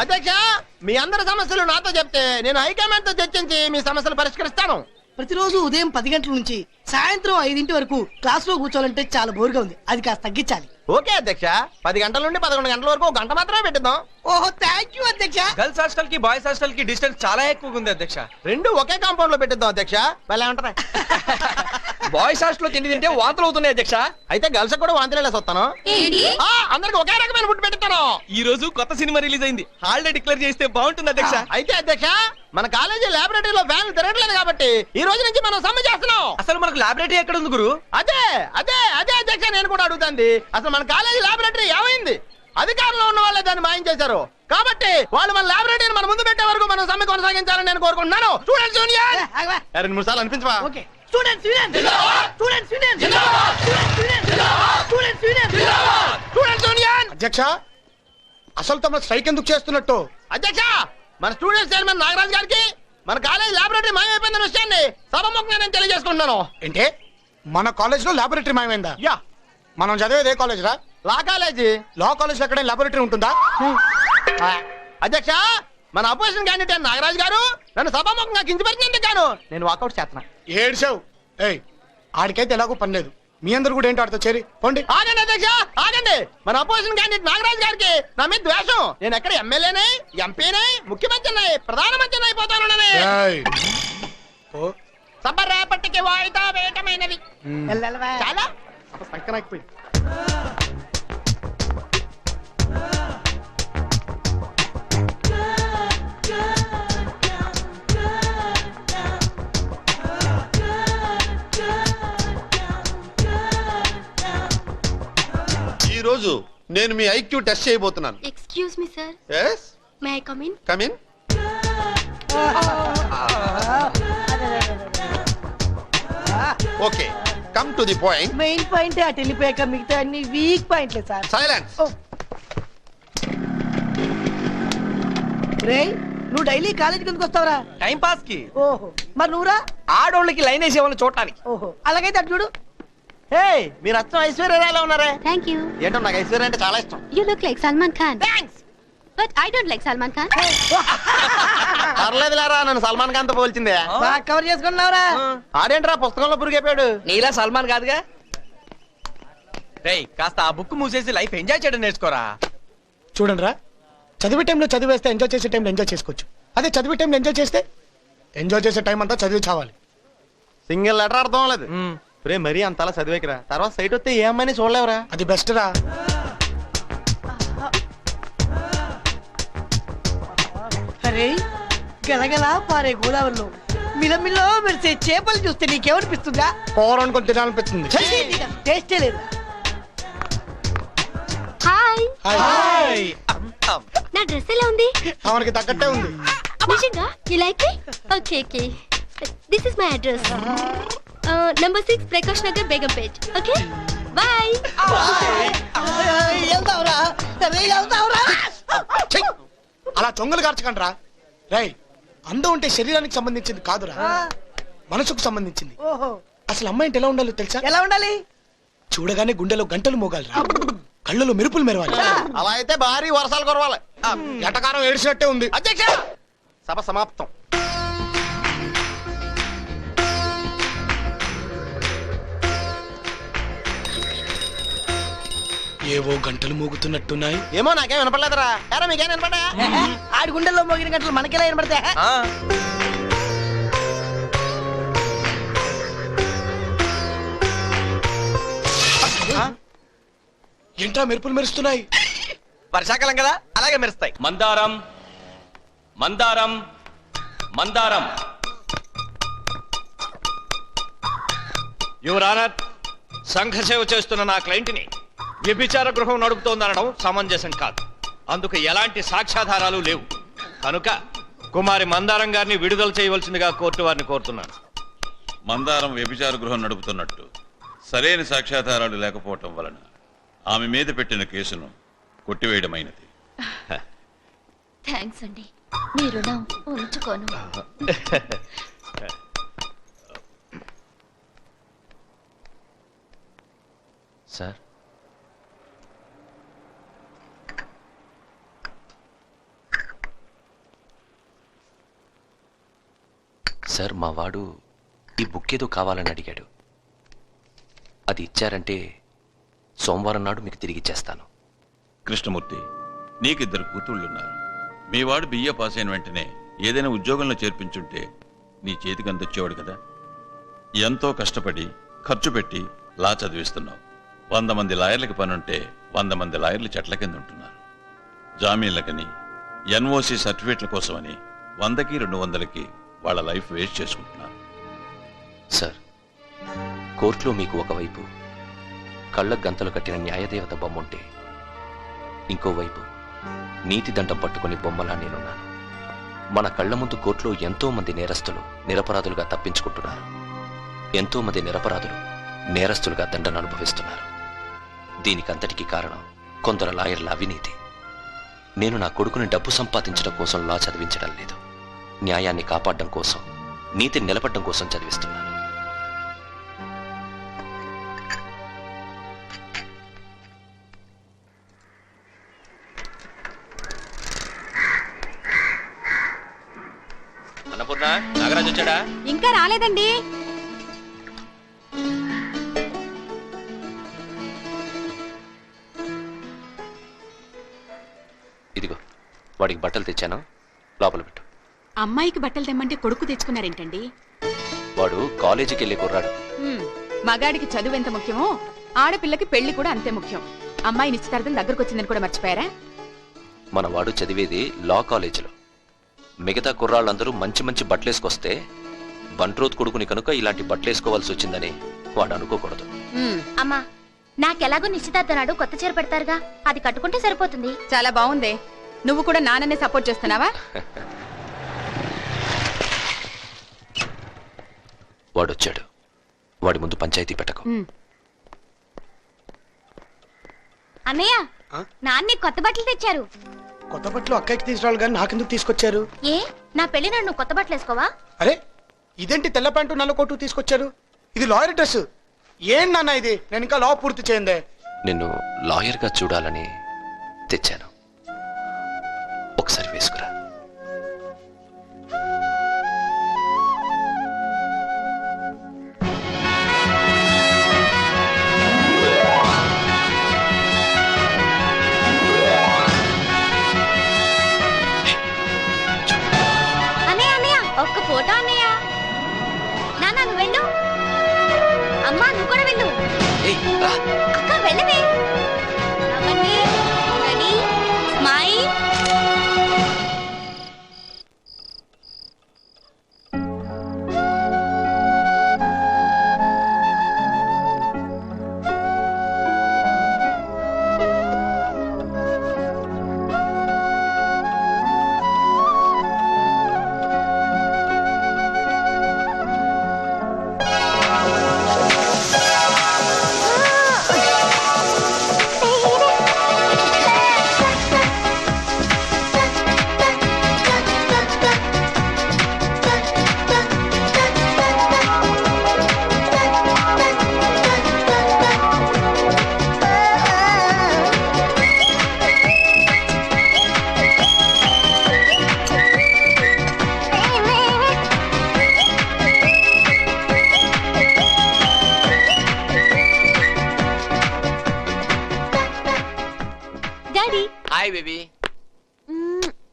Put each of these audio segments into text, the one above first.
అధ్యక్ష, మీ అందరి సమస్యలు నాతో చెప్తే నేను హైకమాండ్ తో చర్చించి మీ సమస్యలు పరిష్కరిస్తాను. ప్రతిరోజు ఉదయం 10 గంటల నుంచి సాయంత్రం 5 వరకు క్లాస్ లో కూర్చోవాలంటే చాలా బోర్గా ఉంది. అది కాస్త తగ్గించాలి. ఓకే అధ్యక్ష, 10 గంటల నుండి 11 గంటల వరకు 1 గంట మాత్రమే పెట్టిద్దాం. ఓహో, థ్యాంక్ యూ అధ్యక్ష. గర్ల్స్ హాస్టల్ కి బాయ్స్ హాస్టల్ కి డిస్టెన్స్ చాలా ఎక్కువగా ఉంది అధ్యక్ష. రెండు ఒకే కాంపౌండ్ లో పెట్టిద్దాం అధ్యక్ష. భలే ఉంటది. బాయ్స్ హాస్టల్ లో తిండి తింటే వాంతులు అవుతున్నాయి అధ్యక్ష. అయితే గర్ల్స్ కూడా వాంతిలేసి వస్తాను. అందరికి ఒకే రకమైన ఫుడ్ పెడతాను. ఈ రోజు కొత్త సినిమా రిలీజ్ అయింది, హాలిడే డిక్లేర్ చేస్తే బాగుంటుంది అధ్యక్ష. అయితే అధ్యక్ష, మన కాలేజీ లాబొరేటరీలో ఫ్యాన్లు తిరగట్లేదు కాబట్టి ఈ రోజు నుంచి మనం సమ్మె చేస్తున్నాం. అసలు మనకు లాబొరేటరీ ఎక్కడ ఉంది గురు? అదే అదే అదే అధ్యక్ష, నేను కూడా అడుగుతాంది. అసలు మన కాలేజీ లాబొరేటరీ ఏమైంది? అధికారంలో ఉన్న వాళ్ళే దాన్ని మాయం చేశారు. కాబట్టి వాళ్ళు మన లాబొరేటరీని మన ముందు పెట్టే వరకు మనం సమ్మె కొనసాగించాలని నేను కోరుకుంటున్నాను. స్టూడెంట్స్ యూనియన్ 2 సార్లు అనిపించవా? Okay. Students union, students union, students union, students union, students union. అధ్యక్ష, అసలు తమ స్ట్రైక్ ఎందుకు చేస్తున్నట్టు? అధ్యక్ష, మన స్టూడెంట్స్ చైర్మన్ నాగరాజ్ గారికి మన కాలేజ్ లాబొరేటరీ మాయమైపోయిందన్న విషయాన్ని సభముఖంగా నేను తెలియజేసుకుంటున్నాను. ఏంటే, మన కాలేజ్ లో లాబొరేటరీ మాయమైందా? యా. మనం చదివేది ఏ కాలేజ్ రా? లా కాలేజీ. లా కాలేజ్ లో ఎక్కడ లాబొరేటరీ ఉంటుందా? అధ్యక్ష, మన అపోజిషన్ క్యాండిడేట్ నాగరాజ్ గారు నన్ను సభాముఖంగా కించపరిచినందుకు గాను నేను వాకౌట్ చేస్తున్నా. ఏడ్చావు. ఏయ్, ఆడికైతే ఎలాగో పని లేదు. మీ అందరు కూడా ఏంటి ఆడితో చేరి పోండి. ఆగండి అధ్యక్ష, ఆగండి. మన అపోజిషన్ క్యాండిడేట్ నాగరాజ్ గారికి నా మీద ద్వేషం. నేను ఎక్కడ ఎమ్మెల్యేనే, ఎంపీనే, ముఖ్యమంత్రిని, ప్రధానమంత్రిని అయిపోతానని. సభరేపటికి వాయిదా వేయటమైనది. చాలా సంకనాకిపోయి. ఈ రోజు నేను మీ ఐక్యూ టెస్ట్ చేయబోతున్నాను. Excuse me sir. yes may I come in? come in. Okay, come to the point. Main point అటు వెళ్ళిపోయాక మిగతా అన్ని వీక్ పాయింట్లే సార్. సైలెన్స్. రేయ్, నువ్వు డైలీ కాలేజీకి ఎందుకు వస్తావురా? టైం పాస్ కి. ఓహో, మరి నువ్వురా? ఆడోళ్ళకి లైన్ వేసే వాళ్ళని చూడటానికి. ఓహో, అలాగైతే అటు చూడు. హే, మీరు అచ్చం ఐశ్వర్యరాయలా ఉన్నారే. Thank you. ఏంటో నాకు ఐశ్వర్య అంటే చాలా ఇష్టం. You look like Salman Khan. Thanks. But I don't like Salman Khan. పర్లేదులేరా, నన్ను సల్మాన్ ఖాన్ తో పోల్చిందే. బాగా కవర్ చేసుకున్నావురా. ఆడేంట్రా పుస్తకంలో పురిగైపోయాడు. నీలా సల్మాన్ కాదుగా. రేయ్, కాస్త ఆ బుక్ మూసేసి లైఫ్ ఎంజాయ్ చేయడం నేర్చుకోరా. చూడండి రా, చదివే టైంలో చదివేస్తే ఎంజాయ్ చేసే టైంలో ఎంజాయ్ చేసుకోవచ్చు. అదే చదివే టైంలో ఎంజాయ్ చేస్తే ఎంజాయ్ చేసే టైం అంతా చదివి చావాలి. సింగిల్ లెటర్ అర్థం లేదు. రే, మరీ అంతలా చదివేకిరా, తర్వాత సైట్ వస్తే ఏ అమ్మాయిని చూడలేవురా. అది బెస్ట్ రా. అరే, గలగల పారే గోదావరిలో మిలమిలో మెరిసే చేపలు చూస్తే నీకేమనిపిస్తుందా? కూర అనుకొని తినాలనిపిస్తుంది. టేస్టే లేదు. హాయ్. హాయ్. నా డ్రెస్ ఎలా ఉంది? మనకి తగ్గట్టే ఉంది. నిజంగా? You like it? Okay okay. This is my address. Number 6 Prakash Nagar, Begumpet. Okay, bye. వెళ్తావురా? వెళ్తావురా? అలా చొంగలు కార్చకండి రా. రై, అందం ఉంటే శరీరానికి సంబంధించింది కాదురా, మనసుకు సంబంధించింది. ఓహో, అసలు అమ్మాయి అంటే ఎలా ఉండాలో తెలుసా? ఎలా ఉండాలి? చూడగానే గుండెలో గంటలు మోగాలి, కళ్ళలో మెరుపులు మెరవాలి. అలా అయితే భారీ వర్షాలు కురవాలి. ఎటకారం ఏడ్చినట్టే ఉంది. అధ్యక్ష, సభ సమాప్తం. ఏవో గంటలు మోగుతున్నట్టున్నాయి. ఏమో నాకేం వినపడలేదురా. ఎరా, మీకేం వినపడా? ఆడి గుండెల్లో మోగిన గంటలు మనకెలా వినపడతా? ఏంట్రా మెరుపులు మెరుస్తున్నాయి? వర్షాకాలం కదా, అలాగే మెరుస్తాయి. మందారం మందారం మందారం. యువర్ ఆనర్, సంఘ సేవ చేస్తున్న నా క్లయింట్ని వ్యభిచార గృహం నడుపుతోందనడం సమంజసం కాదు. అందుకు ఎలాంటి సాక్ష్యాధారాలు లేవు. కనుక కుమారి మందారం గారిని విడుదల చేయవలసిందిగా కోర్టు వారిని కోరుతున్నాను. మందారం వ్యభిచార గృహం నడుపుతున్నట్టు సరైన సాక్ష్యాధారాలు లేకపోవటం వలన ఆమె మీద పెట్టిన కేసును కొట్టివేయడమైనది. థ్యాంక్స్ అండి, మీ రుణం ఉంచుకోను. సార్, సార్ మా వాడు ఈ బుక్ ఏదో కావాలని అడిగాడు. అది ఇచ్చారంటే సోమవారం నాడు మీకు తిరిగి ఇచ్చేస్తాను. కృష్ణమూర్తి, నీకిద్దరు కూతుళ్ళున్నారు. మీ వాడు బిఏ పాస్ అయిన వెంటనే ఏదైనా ఉద్యోగంలో చేర్పించుంటే నీ చేతికి అందొచ్చేవాడు కదా. ఎంతో కష్టపడి ఖర్చు పెట్టి లా చదివిస్తున్నావు. 100 మంది లాయర్లకి పనుంటే 100 మంది లాయర్లు చెట్ల కింద ఉంటున్నారు. జామీన్లకని, ఎన్ఓసి సర్టిఫికేట్ల కోసమని 100కి 200కి వాళ్ళ లైఫ్ వేస్ట్ చేసుకుంటున్నారు. సార్, కోర్టులో మీకు ఒకవైపు కళ్ళ గంతలు కట్టిన న్యాయదేవత బొమ్మ ఉంటే ఇంకోవైపు నీతి దండం పట్టుకుని బొమ్మలా నేనున్నాను. మన కళ్ళ ముందు కోర్టులో ఎంతో మంది నేరస్తులు నిరపరాధులుగా తప్పించుకుంటున్నారు. ఎంతో మంది నిరపరాధులు నేరస్తులుగా దండను అనుభవిస్తున్నారు. దీనికంతటికీ కారణం కొందరు లాయర్ల అవినీతి. నేను నా కొడుకుని డబ్బు సంపాదించడం కోసం లా చదివించడం లేదు, న్యాయాన్ని కాపాడడం కోసం, నీతిని నిలబడడం కోసం చదివిస్తున్నాను. అన్నపూర్ణ, నాగరాజు వచ్చాడా? ఇంకా రాలేదండి. ఇదిగో వాడికి బట్టలు తెచ్చాను, లోపల పెట్టు. అమ్మాయికి బట్టలు తెమ్మంటే కొడుకు తెచ్చుకున్నారేంటండి? వాడు కాలేజీకి వెళ్ళే కుర్రాడు. మగాడికి చదువు ఎంత ముఖ్యమో ఆడపిల్లకి పెళ్లి కూడా అంతే ముఖ్యం. అమ్మాయి నిశ్చితార్థం దగ్గరకు వచ్చిందని కూడా మర్చిపోయారా? మన వాడు చదివేది లా కాలేజీలో. మిగతా కుర్రాళ్ళందరూ మంచి మంచి బట్టలేసుకొస్తే బంట్రోత్ కొడుకుని కనుక ఇలాంటి బట్టలేసుకోవాల్సి వచ్చిందని వాడు అనుకోకూడదు. అమ్మా, నాకెలాగో నిశ్చితార్థం నాడు కొత్త చీర పెడతారుగా, అది కట్టుకుంటే సరిపోతుంది. చాలా బాగుంది. నువ్వు కూడా నాన్ననే సపోర్ట్ చేస్తున్నావా? వాడొచ్చాడు, వాడి ముందు పంచాయతీ పెట్టకు. అన్నయ్య, నాన్న కొత్త బట్టలు తెచ్చారు. కొత్త బట్టలు అక్కకి తీసుకురావాలి కానీ నాకెందుకు తీసుకొచ్చారు? ఏ, నా పెళ్లి నాడు నువ్వు కొత్త బట్టలు వేసుకోవా? అరే, ఇదేంటి తెల్ల ప్యాంటు నల్ల కోటు తీసుకొచ్చారు? ఇది లాయర్ డ్రెస్. ఏం నాన్న ఇది? నేను ఇంకా లా పూర్తి చేయందే. నిన్ను లాయర్గా చూడాలని తెచ్చాను, ఒకసారి వేసుకురా. ఒక్క ఫోటో అన్నయ్య. నాన్న నువ్వు వెళ్ళు. అమ్మా నువ్వు కూడా వెళ్ళు. అక్క వెళ్ళవే. స్మైల్.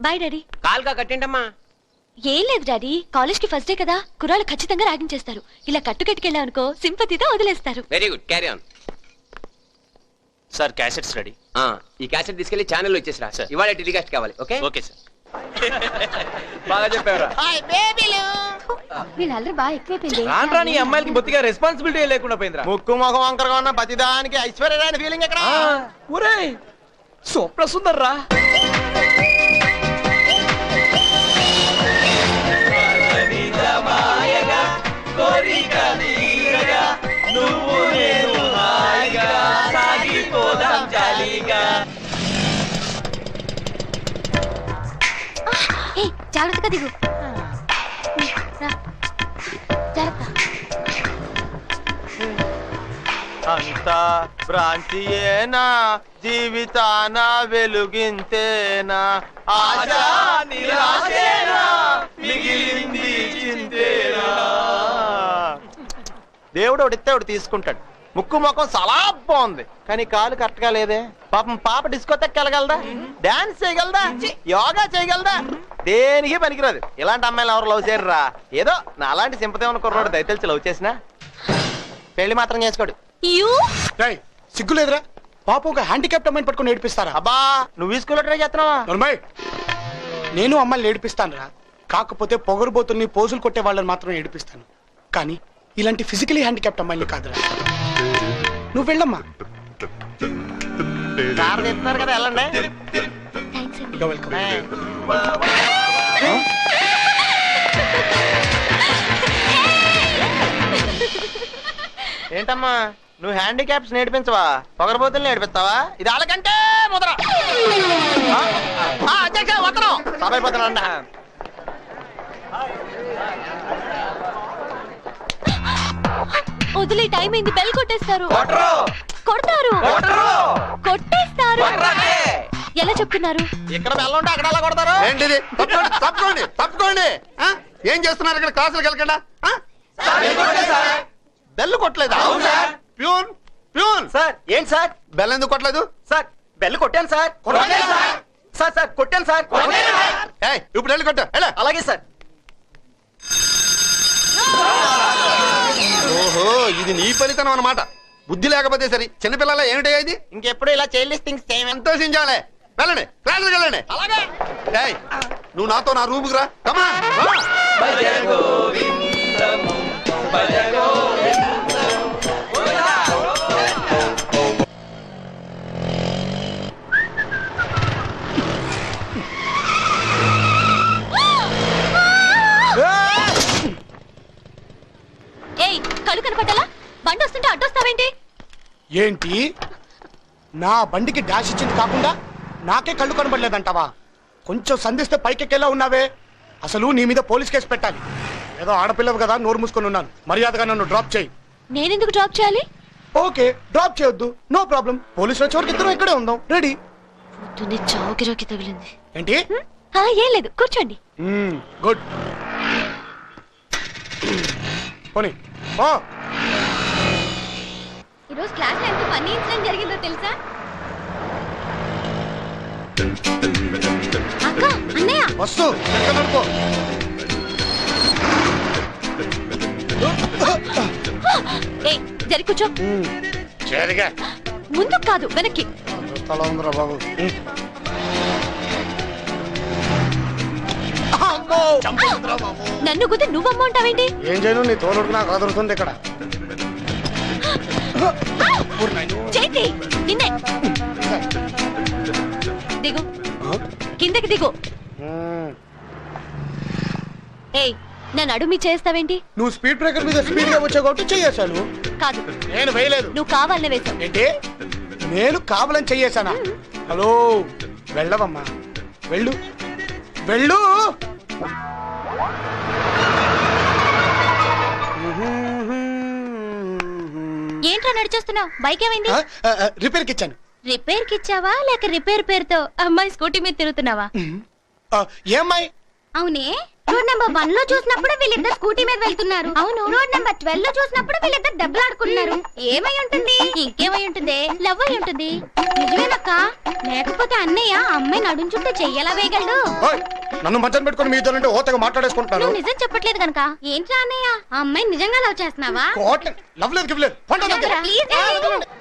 Bye daddy. కాల్గా కట్టండమ్మా. ఏం లేదు డాడీ, కాలేజ్ కి ఫస్ట్ డే కదా, కుర్రాళ్ళు ఖచ్చితంగా ర్యాగింగ్ చేస్తారు. ఇలా కట్టుకెట్టుకెళ్ళామనుకో సింపతితో వదిలేస్తారు. Very good, carry on. Sir, cassettes ready. ఈ క్యాసెట్ తీసుకెళ్లి ఛానల్లో ఇచ్చేసిరా. ఇవాళ టెలికాస్ట్ కావాలి. Okay okay sir. బాగా చెప్పారా? వీళ్ళందరూ బాగా ఎక్కువైపోయింది. రాను నీ అమ్మాయిలకి బొత్తిగా రెస్పాన్సిబిలిటీ లేకుండా పోయిందిరా. ముక్కు ముఖం వంకరగా ఉన్న ప్రతిదానికి ఐశ్వర్య ఫీలింగ్ ఎక్కడ? ఒరే సూపర్ సుందర్ రా. జాగ్రత్తగా దిగు. జాగ్రత్త. అంతా భ్రాంతియేనా, జీవితాన వెలుగింతేనా, ఆశా నిరాశేనా, మిగిలింది చింతేనా. దేవుడు ఒకటిస్తే ఒకటి తీసుకుంటాడు. ముక్కు ముఖం చాలా బాగుంది, కానీ కాలు కరెక్ట్ గా లేదే. పాపం పాప డిస్కోతెక్ వెళ్ళగలదా, డాన్స్ చేయగలదా, యోగా చేయగలదా? దేనికి పనికిరాదు. ఇలాంటి అమ్మాయిలు ఎవరు లవ్ చేయరురా. ఏదో నా అలాంటి సింపతి ఉన్న కుర్రోడు దయతలిచి లవ్ చేసినా పెళ్లి మాత్రం చేసుకోడు. రేయ్, సిగ్గులేదురా? పాప ఒక హ్యాండిక్యాప్ట్ అమ్మాయిని పట్టుకుని ఏడిపిస్తారా? అబ్బా, నువ్వు ఈ స్కూల్లో ట్రై చేస్తున్నావా? నర్మయ్, నేను అమ్మాయిని ఏడిపిస్తాను రా. కాకపోతే పొగరుబోతుల్ని పోజులు కొట్టే వాళ్ళని మాత్రం ఏడిపిస్తాను, కానీ ఇలాంటి ఫిజికలీ హ్యాండిక్యాప్ట్ అమ్మాయిని కాదురా. నువ్వు వెళ్ళమ్మా. కారు తెస్తున్నారు కదా, వెళ్ళండి. వెల్కమ్. ఏంటమ్మా నువ్వు హ్యాండిక్యాప్స్ నేర్పించవా, పొగరబోతుల్ని నేర్పిస్తావా? ఇది వాళ్ళకంటే ముద్ర. అధ్యక్ష వత్తనం సభైపోతున్నా. వదిలే, టైం అయింది. బెల్ కొట్టేస్తారు. కొడతారు, కొట్టేస్తారు. ఎలా చెప్తున్నారు? ఇక్కడ బెల్ల ఉంటే అక్కడ ఎలా కొడతారు? ఏంటిది? తప్పుకోండి తప్పుకోండి తప్పుకోండి. ఏం చేస్తున్నారు ఇక్కడ? క్లాసులకు వెళ్ళకుండా బెల్లు కొట్టలేదా? Peon peon sir. ఏంటి సార్? బెల్ ఎందుకు కొట్టలేదు? సార్ బెల్లు కొట్టాను సార్. సార్ సార్ కొట్టాను సార్. ఏయ్, ఇప్పుడు వెళ్ళి కొట్టు. అలాగే సార్. ఓహో, ఇది నీ ఫలితనం అన్నమాట. బుద్ధి లేకపోతే సరి. చిన్నపిల్లల ఏమిటయ్యా ఇది? ఇంకెప్పుడు ఇలా చైల్డ్లిష్ థింగ్స్ చేయమని. సంతోషించాలే. వెళ్ళండి, క్లాసులకు వెళ్ళండి. అలాగే. ఏయ్, నువ్వు నాతో నా రూముకు రా. కమా. ఏయ్, కళ్ళు కనపడ్డాలా? బండి వస్తుంటే అడ్డొస్తావేంటి? ఏంటి, నా బండికి డాష్ ఇచ్చింది కాకుండా నాకే కళ్ళు కనబడలేదంటావా? కొంచెం సంధిస్తే పైకెక్కేలా ఉన్నావే. అసలు నీ మీద పోలీస్ కేసు పెట్టాలి. ఏదో ఆడపిల్లవు కదా, నోరు మూసుకొని ఉన్నాను. మర్యాదగా నన్ను డ్రాప్ చేయి. నేనెందుకు డ్రాప్ చేయాలి? ఓకే, డ్రాప్ చేయొద్దు, నో ప్రాబ్లం. పోలీసులు వచ్చే వరకు ఇద్దరం ఇక్కడే ఉందాం. రెడీ? పొద్దున్నే చావుకిరాకి తగిలింది. ఏంటి? ఏం లేదు, కూర్చోండి. గుడ్. పోనీ ఈరోజు క్లాస్ లో ఎంత ఫన్నీ ఇన్సిడెంట్ జరిగిందో తెలుసా? అక్క, అన్నయ్య. వస్తు నడుకో. ఏయ్, జరి కూర్చో. చేరిగా ముందుకు కాదు, వెనక్కి. తల ఉందిరా బాబు. నన్ను గుద్ది నువ్వమ్మ ఉంటావేంటి? ఏం చేయను, నీ తోలుడు నాకు అదురుతుంది ఇక్కడ. చేతి నిన్నే. దిగు, కిందకి దిగు. ఏయ్, నన్ను అడుమి చేస్తావేంటి? నువ్వు స్పీడ్ బ్రేకర్ మీద స్పీడ్ గా వచ్చా కాబట్టి చెయ్యేశాను. కాదు, నేను వేయలేదు. నువ్వు కావాలనే వేసావు. ఏంటి, నేను కావాలని చెయ్యేశానా? హలో, వెళ్ళవమ్మా, వెళ్ళు వెళ్ళు. ఏంట్రా నడిచేస్తున్నావు? బైక్ ఏమైంది? రిపేర్ కి ఇచ్చాను. రిపేర్ కి ఇచ్చావా, లేక రిపేర్ పేరుతో అమ్మాయి స్కూటీ మీద తిరుగుతున్నావా? ఏమ్మాయి? అవునే, రోడ్ నెంబర్ 1 లో చూసినప్పుడు వీళ్ళిద్దరు స్కూటీ మీద వెళ్తున్నారు. అవును, రోడ్ నెంబర్ 12 లో చూసినప్పుడు వీళ్ళిద్దరు దెబ్బలాడుకున్నారు. ఏమై ఉంటుంది? ఇంకేమై ఉంటుంది? లవ్ అయి ఉంటుంది. నిజమేనక్క? లేకపోతే అన్నయ్య అమ్మాయి నడుం చుట్టూ చెయ్యలా వేయగలడు. నన్ను మధ్యన పెట్టుకుని మీతో ఓతగా మాట్లాడేసుకుంటున్నాను. నువ్వు నిజం చెప్పట్లేదు కనుక. ఏంట్రా అన్నయ్య, ఆ అమ్మాయి నిజంగా లవ్ చేస్తున్నావా? లవ్ లేదు, గివ్ లేదు.